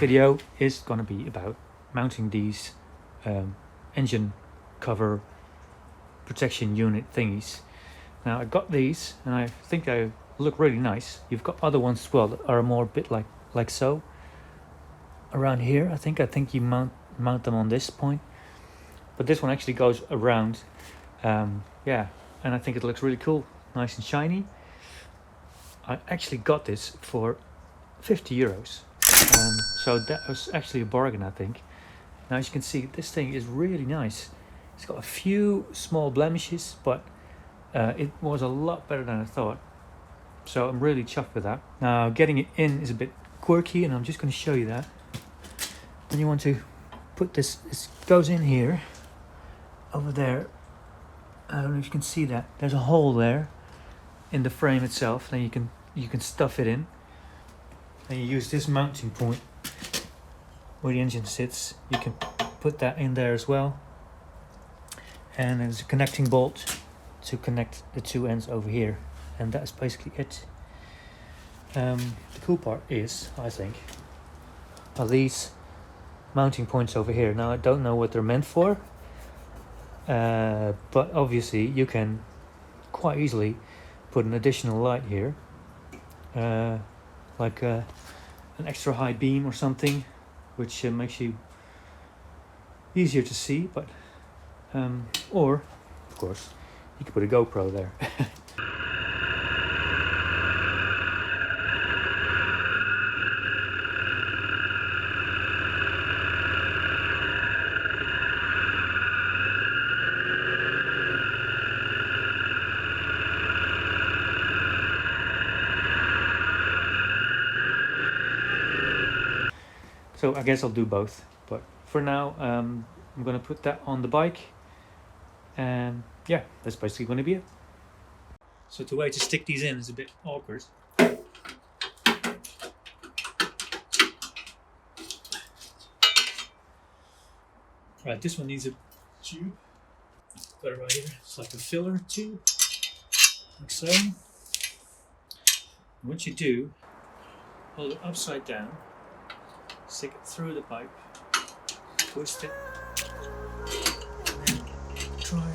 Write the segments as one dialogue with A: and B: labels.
A: video is going to be about mounting these engine cover protection unit thingies. Now I got these and I think they look really nice. You've got other ones as well that are more a bit like so around here. I think you mount them on this point, but this one actually goes around. Yeah, and I think it looks really cool, nice and shiny. I actually got this for 50 euros, so that was actually a bargain, I think. Now as you can see, this thing is really nice. It's got a few small blemishes, but it was a lot better than I thought, so I'm really chuffed with that. Now getting it in is a bit quirky, and I'm just going to show you that. Then you want to put this goes in here, over there. I don't know if you can see that. There's a hole there in the frame itself. Then you can stuff it in. And you use this mounting point where the engine sits. You can put that in there as well. And there's a connecting bolt to connect the two ends over here. And that's basically it. The cool part is, I think, are these mounting points over here. Now I don't know what they're meant for. But obviously you can quite easily put an additional light here, like an extra high beam or something, which makes you easier to see. But or of course you could put a GoPro there. So I guess I'll do both, but for now I'm going to put that on the bike, and yeah, that's basically going to be it. So the way to stick these in is a bit awkward. Right, this one needs a tube. Got it right here. It's like a filler tube, like so. And what you do, hold it upside down, stick it through the pipe, twist it, and then try.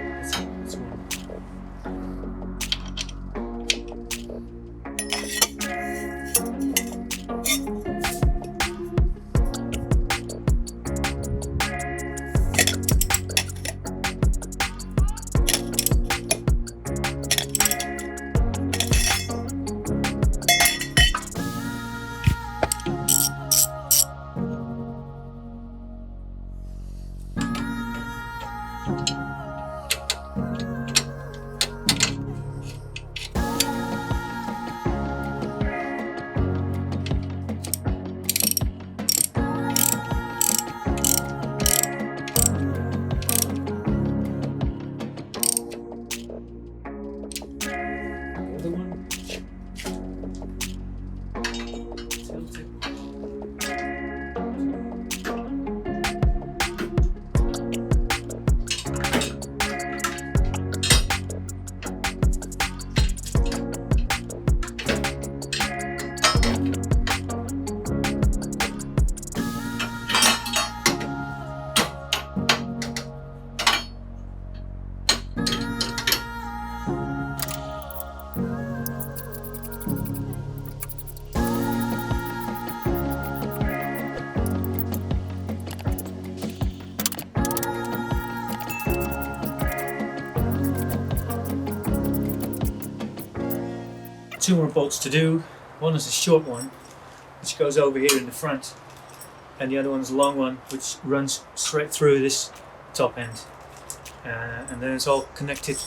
A: That's one. Two more bolts to do. One is a short one, which goes over here in the front, and the other one is a long one, which runs straight through this top end, and then it's all connected,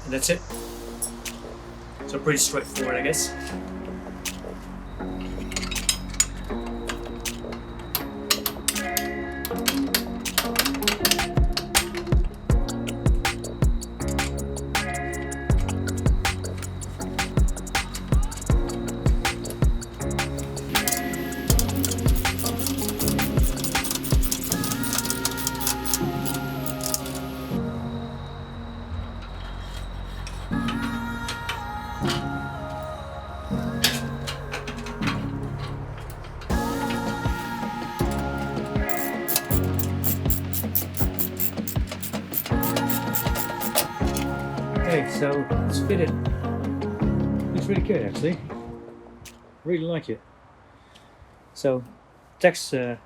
A: and that's it. So pretty straightforward, I guess. so it's fitted. Looks really good actually. Really like it. So text the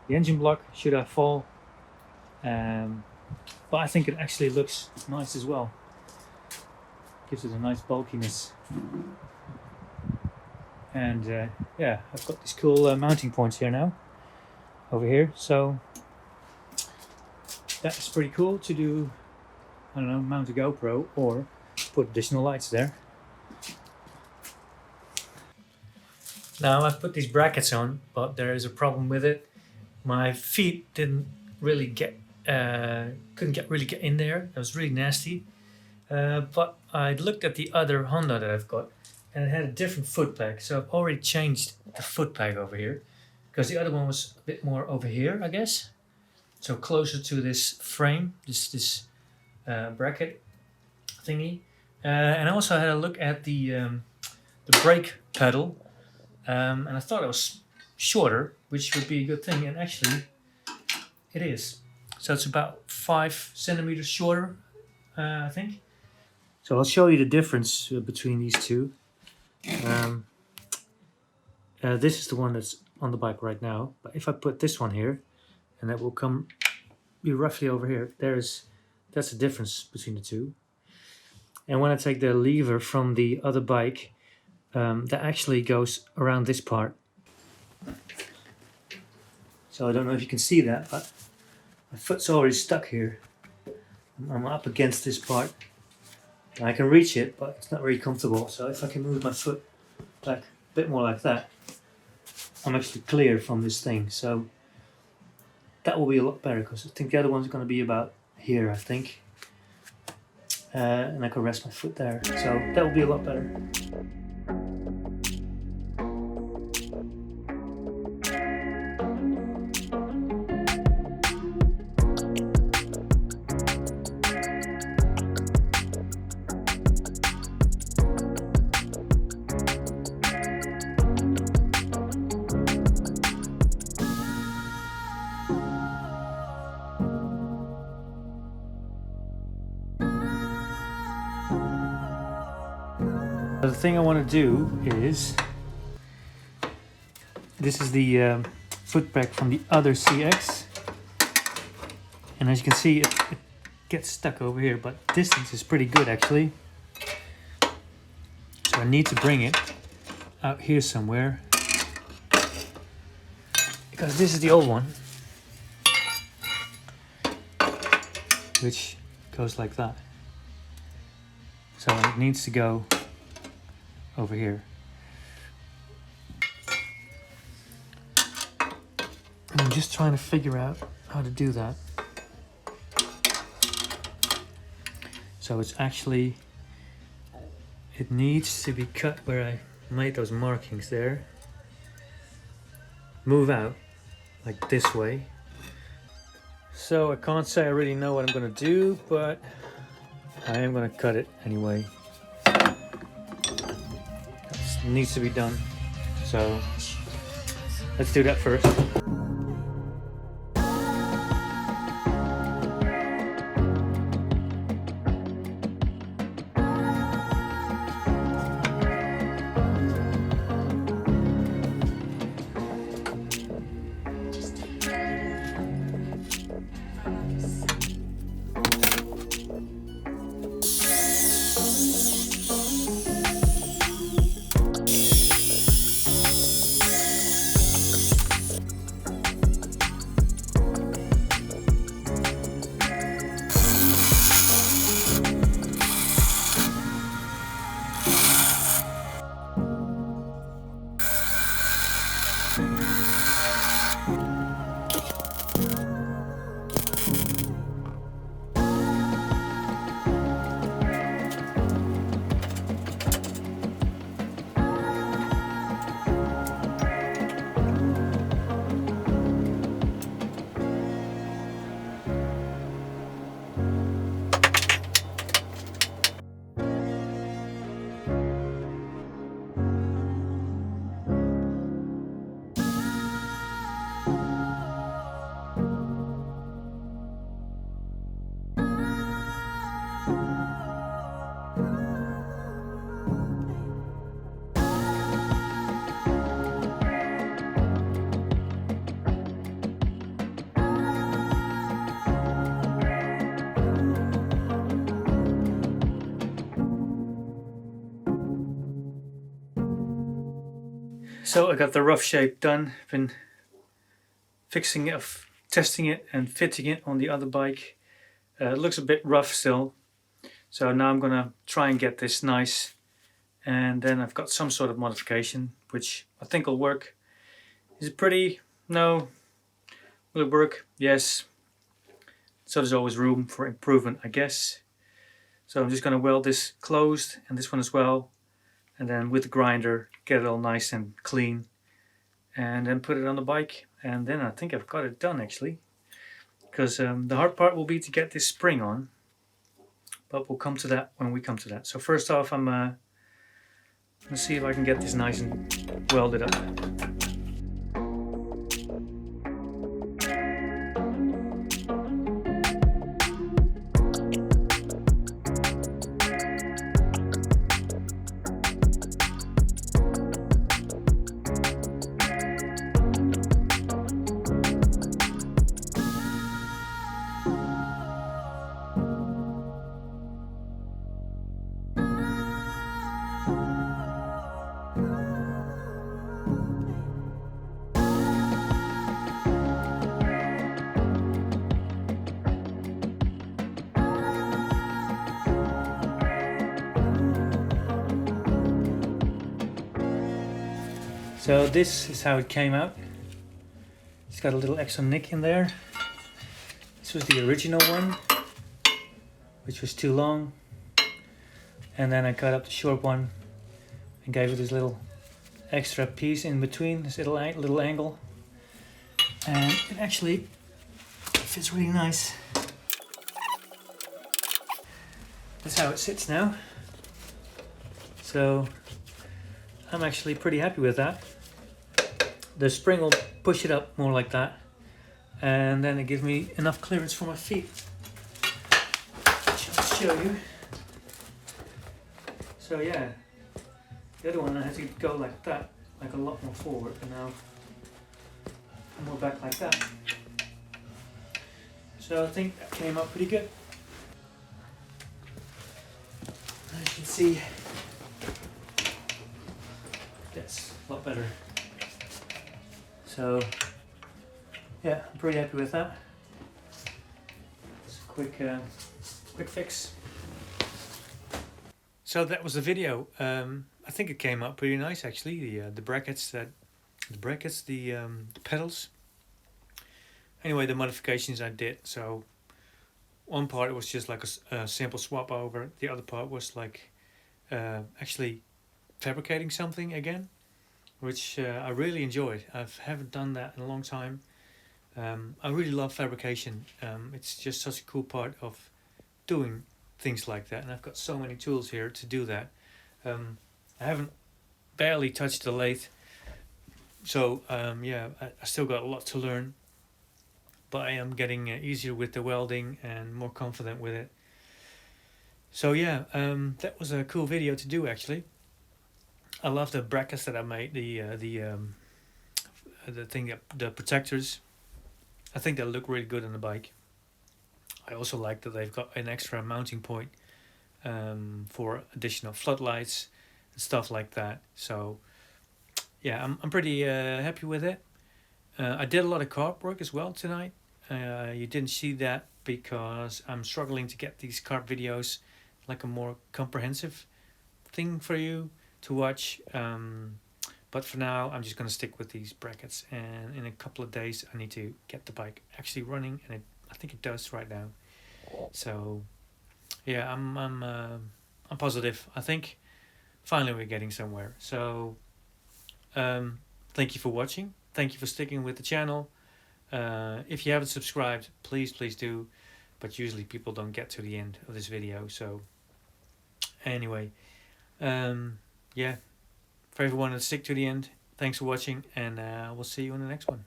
A: engine block should I fall, but I think it actually looks nice as well. Gives it a nice bulkiness. And yeah, I've got these cool mounting points here now, over here. So that's pretty cool to do. I don't know, mount a GoPro or put additional lights there. Now I've put these brackets on, but there is a problem with it. My feet didn't really couldn't really get in there. It was really nasty. But I looked at the other Honda that I've got, and it had a different foot peg. So I've already changed the foot peg over here, because the other one was a bit more over here, I guess. So closer to this frame, this bracket thingy. And I also had a look at the brake pedal, and I thought it was shorter, which would be a good thing. And actually, it is. So it's about 5 centimeters shorter, I think. So I'll show you the difference between these two. This is the one that's on the bike right now, but if I put this one here, and that will be roughly over here, that's the difference between the two. And when I take the lever from the other bike, that actually goes around this part. So I don't know if you can see that, but my foot's already stuck here. I'm up against this part. I can reach it, but it's not very comfortable. So if I can move my foot back a bit more like that, I'm actually clear from this thing. So that will be a lot better, because I think the other one's going to be about here, I think. And I can rest my foot there. So that will be a lot better. The thing I want to do is, this is the foot peg from the other CX, and as you can see, it gets stuck over here, but distance is pretty good actually. So I need to bring it out here somewhere, because this is the old one, which goes like that. So it needs to go over here. I'm just trying to figure out how to do that. So it's actually, it needs to be cut where I made those markings there. Move out like this way. So I can't say I really know what I'm going to do, but I am going to cut it anyway. Needs to be done, so let's do that first. So I got the rough shape done. Been fixing it, testing it and fitting it on the other bike. It looks a bit rough still. So now I'm gonna try and get this nice, and then I've got some sort of modification which I think will work. Is it pretty? No. Will it work? Yes. So there's always room for improvement, I guess. So I'm just gonna weld this closed and this one as well, and then with the grinder get it all nice and clean, and then put it on the bike, and then I think I've got it done actually. Because the hard part will be to get this spring on, but we'll come to that when we come to that. So first off, I'm gonna see if I can get this nice and welded up. So this is how it came out. It's got a little extra nick in there. This was the original one, which was too long. And then I cut up the short one and gave it this little extra piece in between, this little angle. And it actually fits really nice. That's how it sits now. So I'm actually pretty happy with that. The spring will push it up more like that, and then it gives me enough clearance for my feet, which I'll show you. So yeah, the other one I had to go like that, like a lot more forward, and now more back like that. So I think that came out pretty good. As you can see, that's a lot better. So yeah, I'm pretty happy with that. It's a quick fix. So that was the video. I think it came out pretty nice actually. The brackets, the pedals. Anyway, the modifications I did. So one part was just like a simple swap over. The other part was like actually fabricating something again, which I really enjoyed. I haven't done that in a long time. I really love fabrication. It's just such a cool part of doing things like that, and I've got so many tools here to do that. I haven't barely touched the lathe, so yeah, I still got a lot to learn, but I am getting easier with the welding and more confident with it. So yeah, that was a cool video to do actually. I love the brackets that I made, the protectors. I think they look really good on the bike. I also like that they've got an extra mounting point for additional floodlights and stuff like that. So yeah, I'm pretty happy with it. I did a lot of carb work as well tonight. You didn't see that because I'm struggling to get these carb videos like a more comprehensive thing for you to watch, but for now I'm just going to stick with these brackets, and in a couple of days I need to get the bike actually running, and I think it does right now. So yeah, I'm positive. I think finally we're getting somewhere. So thank you for watching, thank you for sticking with the channel. If you haven't subscribed, please do, but usually people don't get to the end of this video. So anyway, yeah, for everyone that stick to the end, thanks for watching, and we'll see you in the next one.